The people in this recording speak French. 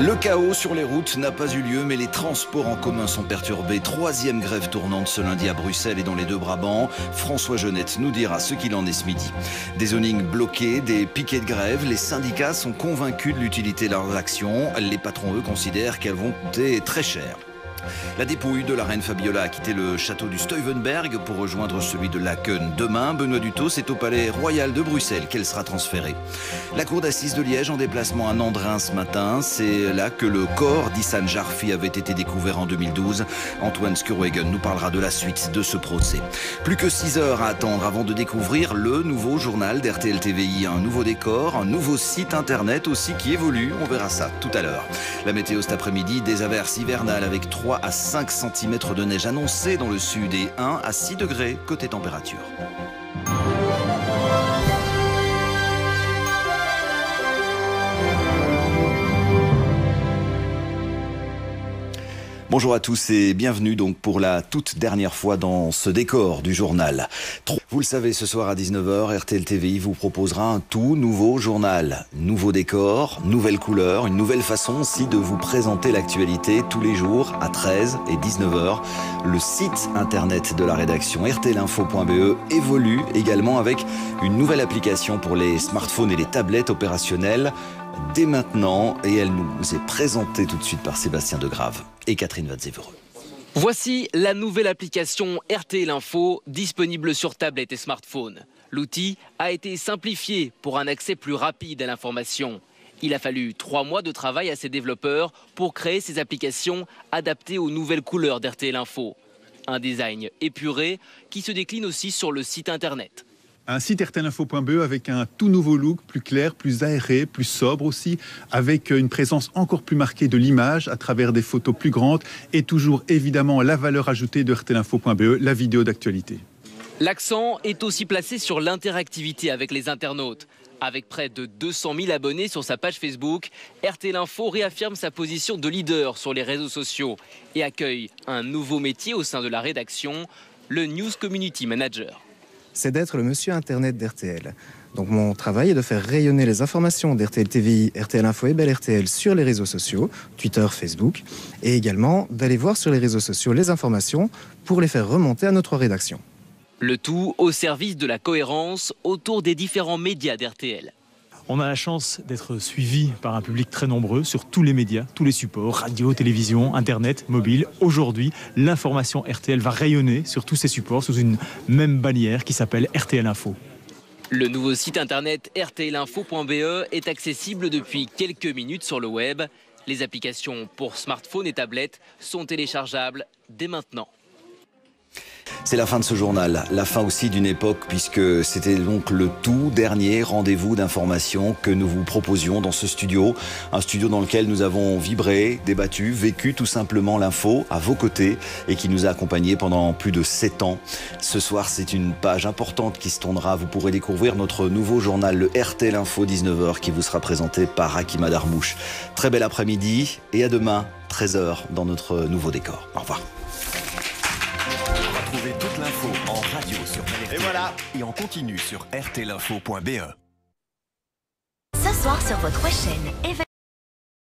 Le chaos sur les routes n'a pas eu lieu, mais les transports en commun sont perturbés. Troisième grève tournante ce lundi à Bruxelles et dans les Deux-Brabants. François Genette nous dira ce qu'il en est ce midi. Des zonings bloqués, des piquets de grève. Les syndicats sont convaincus de l'utilité de leurs actions. Les patrons, eux, considèrent qu'elles vont coûter très cher. La dépouille de la reine Fabiola a quitté le château du Stuyvenberg pour rejoindre celui de Laken. Demain, Benoît Dutot, c'est au palais royal de Bruxelles qu'elle sera transférée. La cour d'assises de Liège en déplacement à Nandrin ce matin. C'est là que le corps d'Issane Jarfi avait été découvert en 2012. Antoine Skurwegen nous parlera de la suite de ce procès. Plus que 6 heures à attendre avant de découvrir le nouveau journal d'RTL TVI. Un nouveau décor, un nouveau site internet aussi qui évolue. On verra ça tout à l'heure. La météo cet après-midi, des averses hivernales avec 3 à 5 cm de neige annoncée dans le sud et 1 à 6 degrés côté température. Bonjour à tous et bienvenue donc pour la toute dernière fois dans ce décor du journal. Vous le savez, ce soir à 19h, RTL TVI vous proposera un tout nouveau journal. Nouveau décor, nouvelle couleur, une nouvelle façon aussi de vous présenter l'actualité tous les jours à 13 et 19h. Le site internet de la rédaction rtlinfo.be évolue également avec une nouvelle application pour les smartphones et les tablettes opérationnelles dès maintenant, et elle nous est présentée tout de suite par Sébastien Degrave et Catherine Watzevereux. Voici la nouvelle application RTL Info, disponible sur tablette et smartphone. L'outil a été simplifié pour un accès plus rapide à l'information. Il a fallu 3 mois de travail à ses développeurs pour créer ces applications adaptées aux nouvelles couleurs d'RTL Info. Un design épuré qui se décline aussi sur le site internet. Un site rtlinfo.be avec un tout nouveau look, plus clair, plus aéré, plus sobre aussi, avec une présence encore plus marquée de l'image à travers des photos plus grandes et toujours évidemment la valeur ajoutée de rtlinfo.be, la vidéo d'actualité. L'accent est aussi placé sur l'interactivité avec les internautes. Avec près de 200 000 abonnés sur sa page Facebook, RTL Info réaffirme sa position de leader sur les réseaux sociaux et accueille un nouveau métier au sein de la rédaction, le News Community Manager. C'est d'être le monsieur Internet d'RTL. Donc mon travail est de faire rayonner les informations d'RTL TVI, RTL Info et Bel RTL sur les réseaux sociaux, Twitter, Facebook, et également d'aller voir sur les réseaux sociaux les informations pour les faire remonter à notre rédaction. Le tout au service de la cohérence autour des différents médias d'RTL. On a la chance d'être suivi par un public très nombreux sur tous les médias, tous les supports, radio, télévision, internet, mobile. Aujourd'hui, l'information RTL va rayonner sur tous ces supports sous une même bannière qui s'appelle RTL Info. Le nouveau site internet rtlinfo.be est accessible depuis quelques minutes sur le web. Les applications pour smartphones et tablettes sont téléchargeables dès maintenant. C'est la fin de ce journal, la fin aussi d'une époque puisque c'était donc le tout dernier rendez-vous d'information que nous vous proposions dans ce studio. Un studio dans lequel nous avons vibré, débattu, vécu tout simplement l'info à vos côtés et qui nous a accompagnés pendant plus de 7 ans. Ce soir, c'est une page importante qui se tournera. Vous pourrez découvrir notre nouveau journal, le RTL Info 19h, qui vous sera présenté par Hakima Darmouche. Très bel après-midi et à demain, 13h, dans notre nouveau décor. Au revoir. Retrouvez toute l'info en radio sur Bel RTL et en continu sur rtlinfo.be. Ce soir sur votre chaîne.